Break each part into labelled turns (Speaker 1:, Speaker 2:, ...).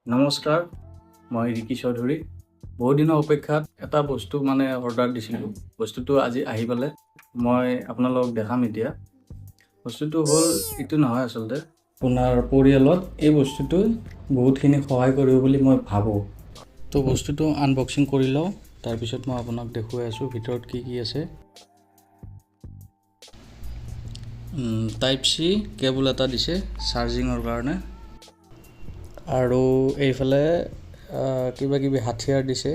Speaker 1: নমস্কাৰ, মই ৰিকি চৌধুৰী। বহুত দিনৰ অপেক্ষাত এটা বস্তু অৰ্ডাৰ দিছিলোঁ। বস্তুটো আজি আহি পালে, মই আপোনালোকক দেখাম এতিয়া। বস্তুটো হ'ল এইটো নহয় আচলতে। আপোনাৰ পৰিয়ালত এই বস্তুটো বহুতখিনি সহায় কৰিব বুলি মই ভাবোঁ। তো বস্তুটো আনবক্সিং কৰি লওঁ, তাৰপিছত মই আপোনাক দেখুৱাই আছোঁ ভিতৰত কি কি আছে। টাইপ চি কেবল এটা দিছে চাৰ্জিঙৰ কাৰণে, আৰু এইফালে কিবা কিবি হাথিয়াৰ দিছে।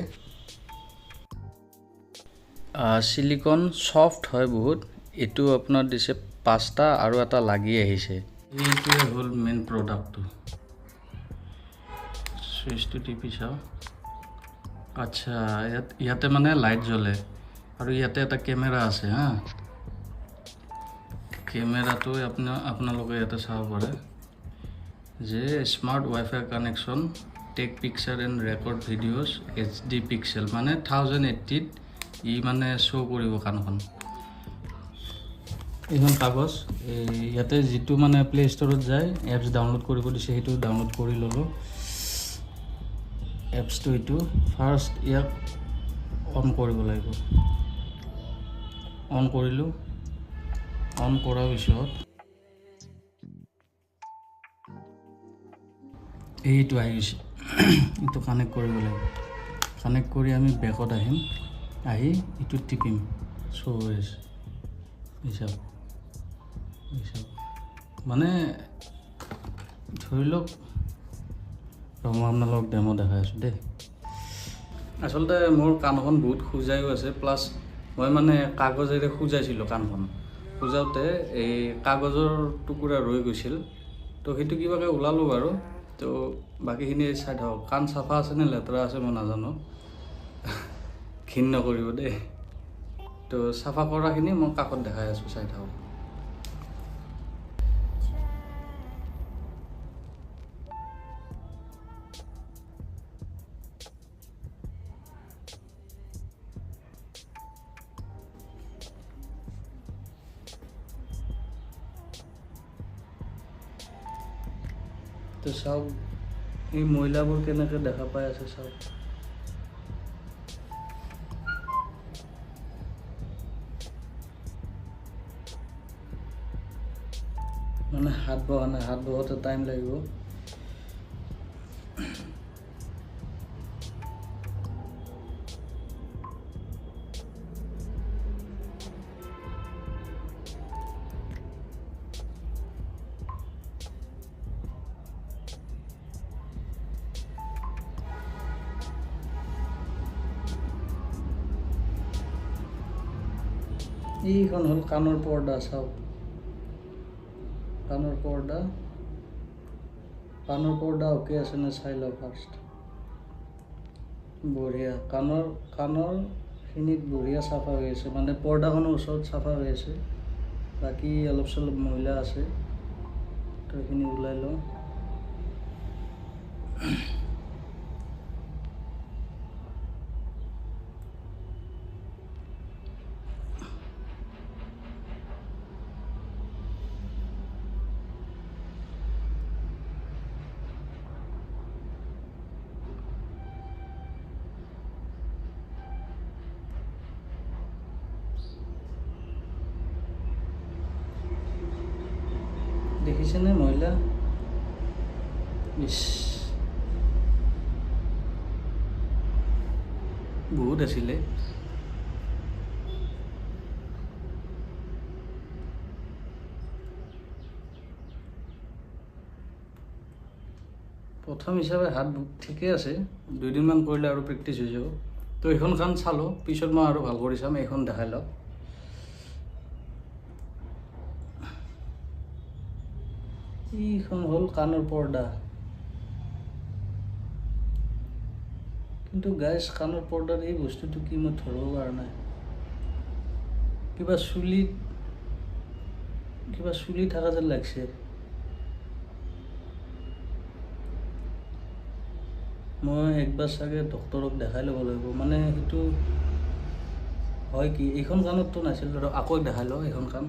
Speaker 1: চিলিকন ছফ্ট হয় বহুত। এইটো আপোনাৰ দিছে 5টা আৰু এটা লাগি আহিছে। এইটোৱে হ'ল মেইন প্ৰডাক্টটো। চুইচটো টিপি চাওঁ। আচ্ছা, ইয়াতে লাইট জ্বলে আৰু ইয়াতে এটা কেমেৰা আছে হা। কেমেৰাটো আপোনালোকে ইয়াতে চাব পাৰে যে smart wifi connection, take picture and record videos HD pixel 1080ত ই শ্ব' কৰিব কাণখন। এইখন কাগজ, ইয়াতে যিটো প্লে ষ্ট'ৰত যায় এপছ ডাউনলোড কৰিব দিছে সেইটো ডাউনলোড কৰি ল'লোঁ। এপছটো এইটো ফাৰ্ষ্ট ইয়াক অন কৰিব লাগিব। অন কৰিলোঁ। অন কৰাৰ পিছত এইটো আহি গৈছে। এইটো কানেক্ট কৰিব লাগিব। কানেক্ট কৰি আমি বেকত আহিম, আহি এইটোত টিপিম। চ' হিচাপ ধৰি লওক, মই আপোনালোকক ডেমো দেখাই আছোঁ দেই। আচলতে মোৰ কাণখন বহুত খোজাইও আছে, প্লাছ মই কাগজেৰে খোজাইছিলোঁ কাণখন। খোজাওঁতে এই কাগজৰ টুকুৰা ৰৈ গৈছিল, তো সেইটো কিবাকৈ ওলালোঁ বাৰু। তো বাকীখিনি চাই থাকক। কাণ চাফা আছে নে লেতেৰা আছে মই নাজানো, ঘিণ নকৰিব দেই। তো চাফা কৰাখিনি মই কাষত দেখাই আছোঁ, চাই থাকক। তো চাওক, এই মহিলাবোৰ কেনেকৈ দেখা পাই আছে চাওক। হাত বহা নাই, হাত বহাওঁতে টাইম লাগিব। এইখন হ'ল কাণৰ পৰ্দা, চাওক। কাণৰ পৰ্দা অ'কে আছে নে চাই লওঁ ফাৰ্ষ্ট। বঢ়িয়া, কাণৰখিনিত বঢ়িয়া চাফা হৈ আছে, পৰ্দাখনৰ ওচৰত চাফা হৈ আছে। বাকী অলপ চলপ মহিলা আছে, তো এইখিনি ওলাই লওঁ। দেখিছেনে মহিলা? বহুত আছিলে। প্ৰথম হিচাপে হাত ঠিকে আছে, 2দিনমান কৰিলে আৰু প্ৰেক্টিচ হৈ যাব। তো এইখন কাণ চালোঁ, পিছত মই আৰু ভাল কৰি চাম। এইখন দেখাই লওক। এইখন হ'ল কাণৰ পৰ্দা। কিন্তু গাইজ, কাণৰ পৰ্দাৰ এই বস্তুটো কি মই ধৰিব পৰা নাই। কিবা চুলি থকা যেন লাগিছে। মই একবাৰ চাগে ডক্তৰক দেখাই ল'ব লাগিব। সেইটো হয় কি, এইখন কাণততো নাছিল। আকৌ দেখাই লওঁ এইখন কাণ।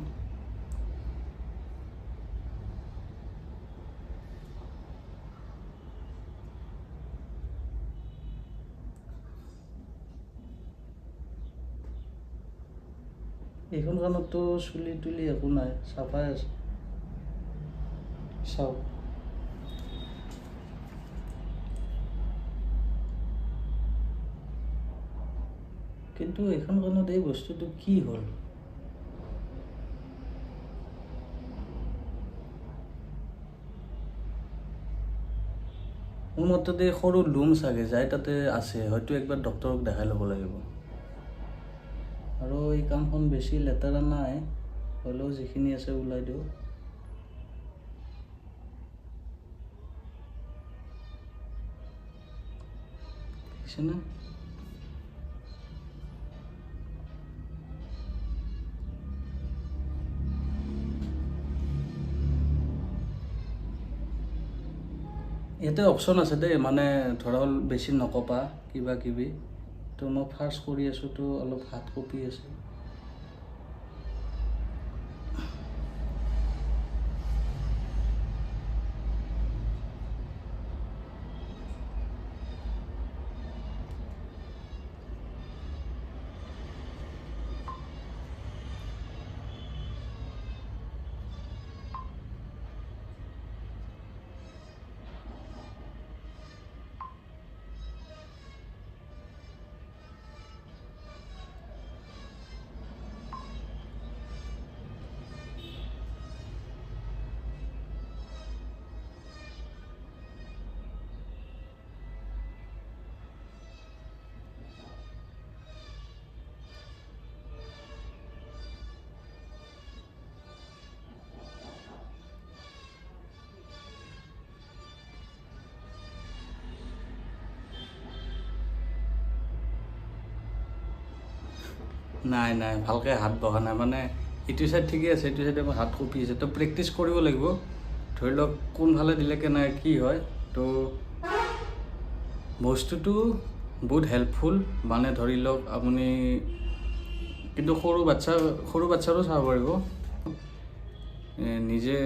Speaker 1: এইখন কাণততো চুলি তুলি একো নাই, চাফাই আছে। চাওক, কিন্তু এইখন কাণত এই বস্তুটো কি হ'ল? মোৰ মতে সৰু লুম চাগে যাই তাতে আছে, হয়তো একবাৰ ডক্তৰক দেখাই ল'ব লাগিব। আৰু এই কাণখন বেছি লেতেৰা নাই, হ'লেও যিখিনি আছে ওলাই দিওঁ। দেখিছেনে? ইয়াতে অপশ্যন আছে দেই, মানে ধৰা হ'ল বেছি নকপা কিবা কিবি। তো মই ফাৰ্ষ্ট কৰি আছোঁ, তো অলপ হাত কঁপি আছে। নাই নাই, ভালকৈ হাত বহা নাই, মানে ইটো চাইড ঠিকেই আছে, এইটো চাইডে মোৰ হাত কঁপি আছে। তো প্ৰেক্টিচ কৰিব লাগিব, ধৰি লওক কোনফালে দিলে কেনে কি হয়। তো বস্তুটো বহুত হেল্পফুল, মানে ধৰি লওক আপুনি, কিন্তু সৰু বাচ্চাৰো চাব পাৰিব। নিজে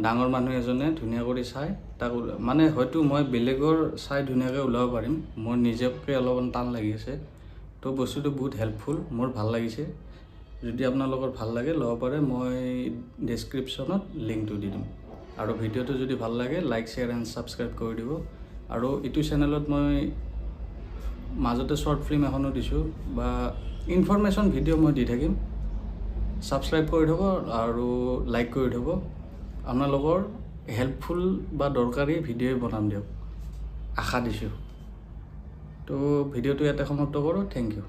Speaker 1: ডাঙৰ মানুহ এজনে ধুনীয়া কৰি চাই তাক, মানে হয়তো মই বেলেগৰ চাই ধুনীয়াকৈ ওলাব পাৰিম, মোৰ নিজকে অলপমান টান লাগি আছে। তো বস্তুটো বহুত হেল্পফুল, মোৰ ভাল লাগিছে। যদি আপোনালোকৰ ভাল লাগে ল'ব পাৰে, মই ডেছক্ৰিপশ্যনত লিংকটো দি দিম। আৰু ভিডিঅ'টো যদি ভাল লাগে লাইক শ্বেয়াৰ এণ্ড ছাবস্ক্ৰাইব কৰি দিব। আৰু এইটো চেনেলত মই মাজতে শ্বৰ্ট ফিল্ম এখনো দিছোঁ, বা ইনফৰমেশ্যন ভিডিঅ' মই দি থাকিম। ছাবস্ক্ৰাইব কৰি থ'ব আৰু লাইক কৰি থ'ব। আপোনালোকৰ হেল্পফুল বা দৰকাৰী ভিডিঅ'ই বনাম দিয়ক, আশা দিছোঁ। তো ভিডিঅ'টো ইয়াতে সমাপ্ত কৰোঁ। Thank U.